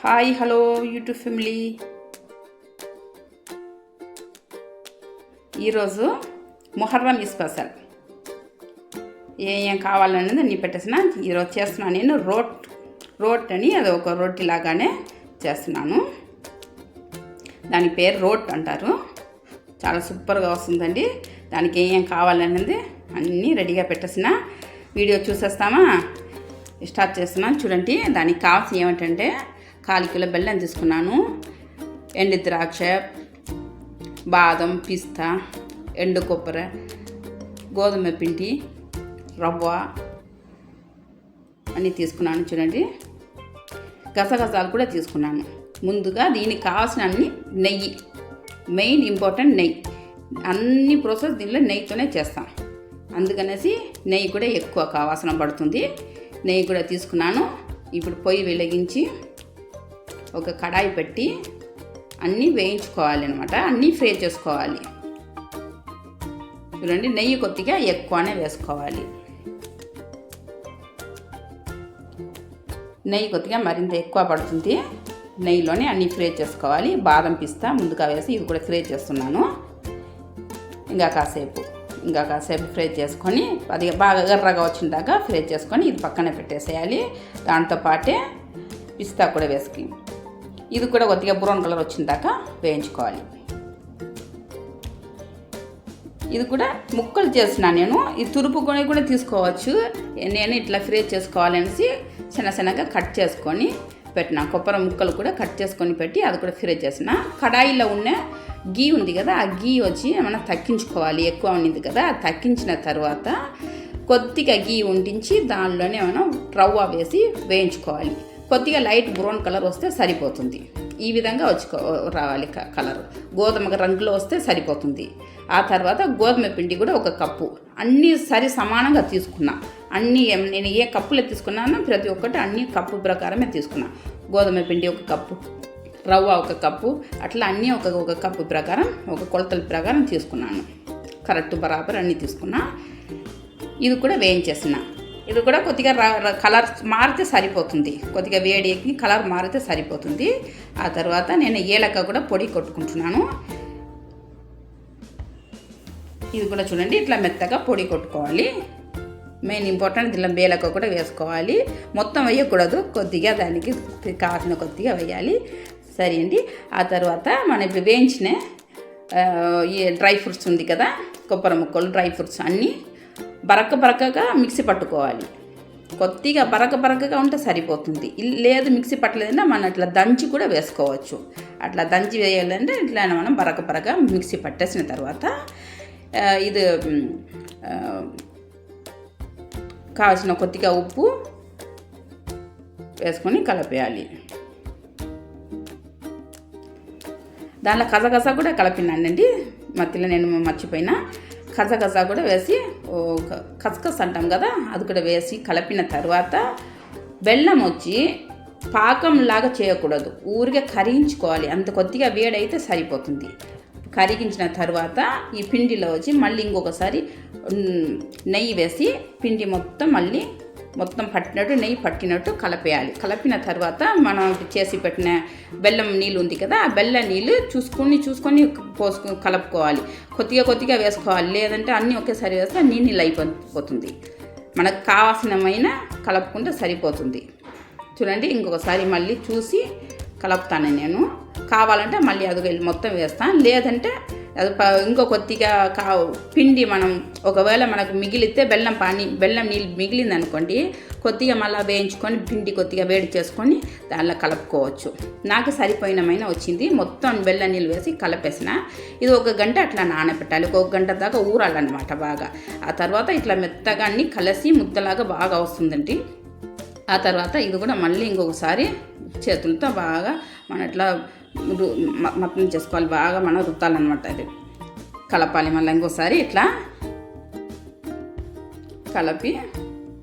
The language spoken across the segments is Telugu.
Hi hello YouTube family. ఈరోజు మొహర్రం స్పెషల్ ఏం కావాలనేది అన్నీ పెట్టేసిన. ఈరోజు చేస్తున్నాను నేను రోట్ అని, అది ఒక రొట్టి లాగానే చేస్తున్నాను. దాని పేరు రోట్ అంటారు. చాలా సూపర్గా వస్తుందండి. దానికి ఏం కావాలనేది అన్నీ రెడీగా పెట్టేసిన. వీడియో చూసేస్తామా? స్టార్ట్ చేస్తున్నాను చూడండి. దానికి కావాల్సిన ఏమిటంటే 1/4 కిలో బెల్లం తీసుకున్నాను, ఎండు ద్రాక్ష, బాదం, పిస్తా, ఎండు కొబ్బరి, గోధుమ పిండి, రవ్వ అన్నీ తీసుకున్నాను చూడండి. గసగసాలు కూడా తీసుకున్నాను. ముందుగా దీనికి కావాల్సిన అన్ని నెయ్యి, మెయిన్ ఇంపార్టెంట్ నెయ్యి. అన్ని ప్రాసెస్ దీనిలో నెయ్యితోనే చేస్తాం, అందుకనేసి నెయ్యి కూడా ఎక్కువ కావాల్సిన పడుతుంది. నెయ్యి కూడా తీసుకున్నాను. ఇప్పుడు పొయ్యి వెలిగించి ఒక కడాయి పెట్టి అన్నీ వేయించుకోవాలి అనమాట. అన్నీ ఫ్రై చేసుకోవాలి చూడండి. నెయ్యి కొద్దిగా ఎక్కువనే వేసుకోవాలి. నెయ్యి కొద్దిగా మరింత ఎక్కువ పడుతుంది. నెయ్యిలోనే అన్నీ ఫ్రై చేసుకోవాలి. బాదం పిస్తా ముందుగా వేసి ఇది కూడా ఫ్రై చేస్తున్నాను. ఇంకా కాసేపు ఫ్రై చేసుకొని అది బాగా ఎర్రగా వచ్చిన దాకా ఫ్రై చేసుకొని ఇది పక్కన పెట్టేసేయాలి. దాంతోపాటే పిస్తా కూడా వేసుకుని ఇది కూడా కొద్దిగా బ్రౌన్ కలర్ వచ్చిన దాకా వేయించుకోవాలి. ఇది కూడా ముక్కలు చేసిన నేను. ఇది తురుపుకొని కూడా తీసుకోవచ్చు. నేను ఇట్లా ఫ్రై చేసుకోవాలనేసి చిన్నగా కట్ చేసుకొని పెట్టిన. కొబ్బరి ముక్కలు కూడా కట్ చేసుకొని పెట్టి అది కూడా ఫ్రై చేసిన. కడాయిలో ఉన్న గీ ఉంది కదా, ఆ గీ వచ్చి ఏమైనా తగ్గించుకోవాలి. ఎక్కువ ఉన్నింది కదా, తగ్గించిన తర్వాత కొద్దిగా గీ ఉంటించి దానిలోనే ఏమైనా రవ్వ వేసి వేయించుకోవాలి. కొద్దిగా లైట్ బ్రౌన్ కలర్ వస్తే సరిపోతుంది. ఈ విధంగా రావాలి కలర్. గోధుమ రంగులో వస్తే సరిపోతుంది. ఆ తర్వాత గోధుమ పిండి కూడా 1 కప్పు, అన్నీ సరి సమానంగా తీసుకున్నా. అన్నీ నేను ఏ కప్పులో తీసుకున్నానో ప్రతి ఒక్కటి అన్ని కప్పు ప్రకారమే తీసుకున్నా. గోధుమ పిండి 1 కప్పు, రవ్వ 1 కప్పు, అట్లా అన్నీ ఒక కప్పు ప్రకారం, ఒక కొలతల ప్రకారం తీసుకున్నాను. కరెక్ట్ బరాబర్ అన్నీ తీసుకున్నా. ఇది కూడా వేయించేసిన. ఇది కూడా కొద్దిగా కలర్ మారితే సరిపోతుంది. కొద్దిగా వేడి ఎక్కి కలర్ మారితే సరిపోతుంది. ఆ తర్వాత నేను ఏలక కూడా పొడి కొట్టుకుంటున్నాను. ఇది కూడా చూడండి, ఇట్లా మెత్తగా పొడి కొట్టుకోవాలి. మెయిన్ ఇంపార్టెంట్ దీనిలో ఏలక కూడా వేసుకోవాలి. మొత్తం వేయకూడదు, కొద్దిగా దానికి కాసిన కొద్దిగా వేయాలి. సరే అండి. ఆ తర్వాత మనం ఇప్పుడు వేయించిన ఈ డ్రై ఫ్రూట్స్ ఉంది కదా, కొబ్బరి ముక్కలు, డ్రై ఫ్రూట్స్ అన్నీ బరకగా మిక్సీ పట్టుకోవాలి. కొద్దిగా బరకగా ఉంటే సరిపోతుంది. లేదు మిక్సీ పట్టలేదంటే మనం అట్లా దంచి కూడా వేసుకోవచ్చు. అట్లా దంచి వేయాలంటే ఇట్లా మనం బరకగా మిక్సీ పట్టేసిన తర్వాత ఇది కావాల్సిన కొద్దిగా ఉప్పు వేసుకొని కలిపేయాలి. దానిలో కసగసా కూడా కలిపినానండి, మధ్యలో నేను మర్చిపోయినా. కసగసా కూడా వేసి, కసకస్ అంటాం కదా, అది కూడా వేసి కలిపిన తర్వాత బెల్లం వచ్చి పాకంలాగా చేయకూడదు, ఊరికే కరిగించుకోవాలి. అంత కొద్దిగా వేడైతే సరిపోతుంది. కరిగించిన తర్వాత ఈ పిండిలో వచ్చి మళ్ళీ ఇంకొకసారి నెయ్యి వేసి పిండి మొత్తం పట్టినట్టు, నెయ్యి పట్టినట్టు కలిపేయాలి. కలిపిన తర్వాత మనం చేసి పెట్టిన బెల్లం నీళ్ళు ఉంది కదా, ఆ బెల్లం నీళ్ళు చూసుకొని కలుపుకోవాలి. కొద్దిగా వేసుకోవాలి. లేదంటే అన్నీ ఒకేసారి వేస్తే నీళ్ళు అయిపోతుంది. మనకు కావాల్సినమైన కలుపుకుంటే సరిపోతుంది. చూడండి, ఇంకొకసారి మళ్ళీ చూసి కలుపుతాను నేను. కావాలంటే మళ్ళీ అది మొత్తం వేస్తాను. లేదంటే అది ఇంకో కొద్దిగా పిండి మనం ఒకవేళ మనకు మిగిలితే బెల్లం నీళ్ళు మిగిలింది అనుకోండి, కొద్దిగా మళ్ళీ వేయించుకొని పిండి కొద్దిగా వేడి చేసుకొని దానిలో కలుపుకోవచ్చు. నాకు సరిపోయినమైన వచ్చింది. మొత్తం బెల్లం నీళ్ళు వేసి కలిపేసిన. ఇది 1 గంట అట్లా నానబెట్టాలి. 1 గంట దాకా ఊరాలన్నమాట బాగా. ఆ తర్వాత ఇట్లా మెత్తగా అన్నీ కలిసి ముద్దలాగా బాగా వస్తుందండి. ఆ తర్వాత ఇది కూడా మళ్ళీ ఇంకొకసారి చేతులతో బాగా మనం ఇట్లా మొత్తం చేసుకోవాలి. బాగా మనం రుద్దాలన్నమాట. అది కలపాలి. మళ్ళీ ఇంకోసారి ఇట్లా కలిపి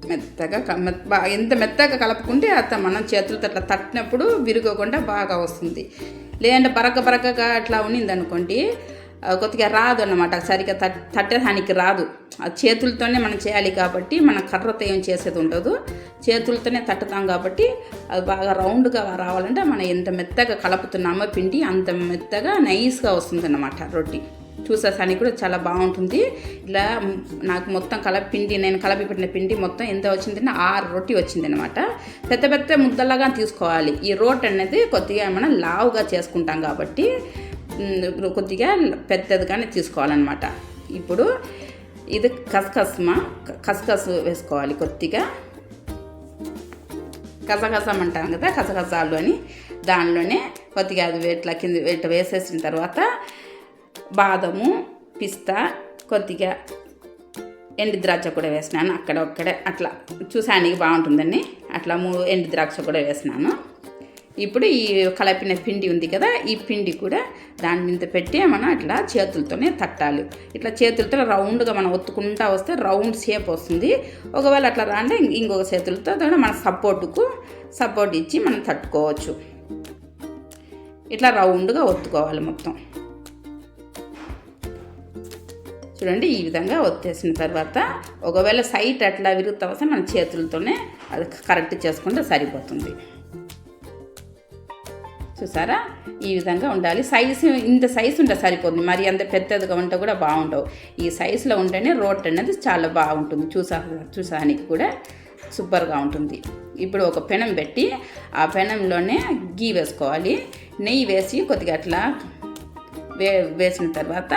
మెత్తగా ఎంత మెత్తగా కలుపుకుంటే అంత మనం చేతులతో అట్లా తట్టినప్పుడు విరగకుండా బాగా వస్తుంది. లేదంటే బరకగా అట్లా ఉన్నింది అనుకోండి, కొద్దిగా రాదు అన్నమాట, సరిగ్గా తట్టడానికి రాదు. అది చేతులతోనే మనం చేయాలి కాబట్టి మన కర్రతో ఏం చేసేది ఉండదు, చేతులతోనే తట్టుతాం కాబట్టి అది బాగా రౌండ్గా రావాలంటే మనం ఎంత మెత్తగా కలుపుతున్నామో పిండి అంత మెత్తగా నైస్గా వస్తుంది అన్నమాట రొట్టి. చూసేసానికి కూడా చాలా బాగుంటుంది. ఇలా నాకు మొత్తం నేను కలిపి పెట్టిన పిండి మొత్తం ఎంత వచ్చిందంటే 6 రొట్టి వచ్చింది అనమాట. పెద్ద పెద్ద ముద్దలాగా తీసుకోవాలి. ఈ రోట్ అనేది కొద్దిగా మనం లావుగా చేసుకుంటాం కాబట్టి కొద్దిగా పెద్దదిగానే తీసుకోవాలన్నమాట. ఇప్పుడు ఇది కసకస్ వేసుకోవాలి. కొద్దిగా కసగసం అంటాం కదా, కసగసాలు అని దానిలోనే కొద్దిగా అది కింద వేసేసిన తర్వాత బాదము, పిస్తా, కొద్దిగా ఎండు ద్రాక్ష కూడా వేసినాను. అక్కడే అట్లా చూసానికి బాగుంటుందని అట్లా 3 ఎండు ద్రాక్ష కూడా వేసినాను. ఇప్పుడు ఈ కలిపిన పిండి ఉంది కదా, ఈ పిండి కూడా దాని మీద పెట్టి మనం అట్లా చేతులతోనే తట్టాలి. ఇట్లా చేతులతో రౌండ్గా మనం ఒత్తుకుంటా వస్తే రౌండ్ షేప్ వస్తుంది. ఒకవేళ అట్లా రాంటే ఇంకొక చేతులతో మన సపోర్ట్ ఇచ్చి మనం తట్టుకోవచ్చు. ఇట్లా రౌండ్గా ఒత్తుకోవాలి మొత్తం. చూడండి, ఈ విధంగా ఒత్తేసిన తర్వాత ఒకవేళ సైట్ అట్లా విరుగుతా వస్తే మన చేతులతోనే అది కరెక్ట్ చేసుకుంటే సరిపోతుంది. చూసారా, ఈ విధంగా ఉండాలి. ఇంత సైజు ఉంటే సరిపోతుంది, మరి అంత పెద్దదిగా ఉంటే కూడా బాగుండవు. ఈ సైజులో ఉంటేనే రోట్ అనేది చాలా బాగుంటుంది. చూసానికి కూడా సూపర్గా ఉంటుంది. ఇప్పుడు ఒక పెనం పెట్టి ఆ పెనంలోనే గీ వేసుకోవాలి. నెయ్యి వేసి కొద్దిగా అట్లా వేసిన తర్వాత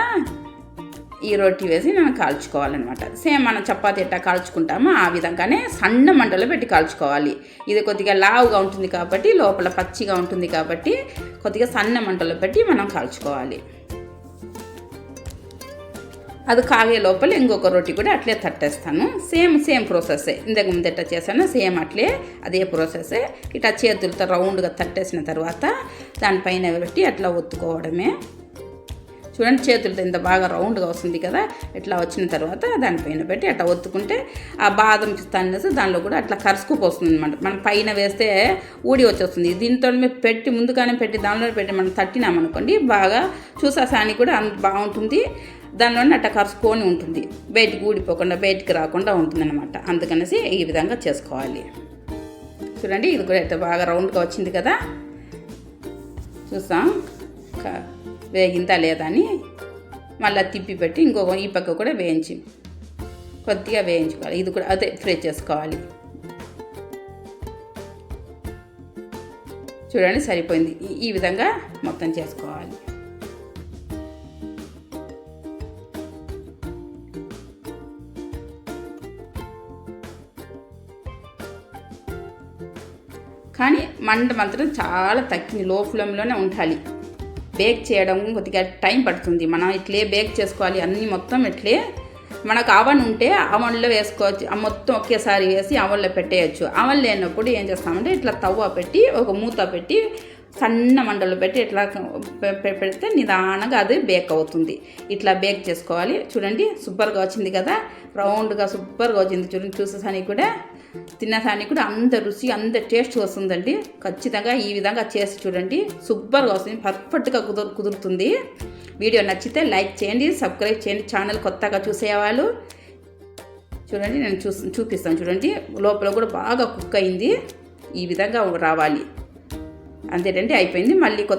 ఈ రొట్టి వేసి మనం కాల్చుకోవాలన్నమాట. సేమ్ మనం చపాతీ ఎట్టా కాల్చుకుంటామో ఆ విధంగానే సన్న మంటలో పెట్టి కాల్చుకోవాలి. ఇది కొద్దిగా లావుగా ఉంటుంది కాబట్టి లోపల పచ్చిగా ఉంటుంది కాబట్టి కొద్దిగా సన్న మంటలో పెట్టి మనం కాల్చుకోవాలి. అది కాగే లోపల ఇంకొక రొట్టి కూడా అట్లే తట్టేస్తాను. సేమ్ ప్రాసెస్సే, ఇంతకు ముందు ఎట్లా చేశానో సేమ్ అదే ప్రాసెస్సే. ఇట్లా చేతులతో రౌండ్గా తట్టేసిన తర్వాత దానిపైన పెట్టి అట్లా ఒత్తుకోవడమే. చూడండి, చేతులతో ఇంత బాగా రౌండ్గా వస్తుంది కదా. ఇట్లా వచ్చిన తర్వాత దానిపైన పెట్టి అట్లా ఒత్తుకుంటే ఆ బాదం పిస్తానేసి దానిలో కూడా అట్లా కరుసుకుపోతుంది అనమాట. మనం పైన వేస్తే ఊడి వచ్చేస్తుంది. దీంతో ముందుగానే పెట్టి దానిలో పెట్టి మనం తట్టినామనుకోండి బాగా చూసానికి కూడా అంత బాగుంటుంది. దానిలోనే అట్లా కరుసుకొని ఉంటుంది, బయటికి ఊడిపోకుండా బయటికి రాకుండా ఉంటుంది అనమాట. అందుకనేసి ఈ విధంగా చేసుకోవాలి. చూడండి, ఇది కూడా ఇట్లా బాగా రౌండ్గా వచ్చింది కదా. చూసాం వేగిందా లేదా అని మళ్ళీ తిప్పి పెట్టి ఇంకొక ఈ పక్క కూడా కొద్దిగా వేయించుకోవాలి. ఇది కూడా అదే ఫ్రై చేసుకోవాలి. చూడండి, సరిపోయింది. ఈ విధంగా మొత్తం చేసుకోవాలి. కానీ మంట మాత్రం చాలా తగ్గింది, లో ఫ్లేమ్లోనే ఉండాలి. బేక్ చేయడం కొద్దిగా టైం పడుతుంది. మనం ఇట్లే బేక్ చేసుకోవాలి. అన్నీ మొత్తం ఇట్లే మనకు అవన్ ఉంటే అవన్లో వేసుకోవచ్చు. మొత్తం ఒకేసారి వేసి అవన్లో పెట్టేయచ్చు. అవన్ లేనప్పుడు ఏం చేస్తామంటే ఇట్లా తవ్వ పెట్టి ఒక మూత పెట్టి సన్న మంటలో పెట్టి ఇట్లా పెడితే నిదానంగా అది బేక్ అవుతుంది. ఇట్లా బేక్ చేసుకోవాలి. చూడండి, సూపర్గా వచ్చింది కదా, రౌండ్గా సూపర్గా వచ్చింది. చూడండి, చూసేసానికి కూడా తినేసానికి కూడా అంత రుచి అంత టేస్ట్ వస్తుందండి. ఖచ్చితంగా ఈ విధంగా చేసి చూడండి, సూపర్గా వస్తుంది, పర్ఫెక్ట్గా కుదురుతుంది. వీడియో నచ్చితే లైక్ చేయండి, సబ్స్క్రైబ్ చేయండి. ఛానల్ కొత్తగా చూసేవాళ్ళు చూడండి, నేను చూపిస్తాను. చూడండి, లోపల కూడా బాగా కుక్ అయింది. ఈ విధంగా రావాలి. అంతేనండి, అయిపోయింది. మళ్ళీ కొత్త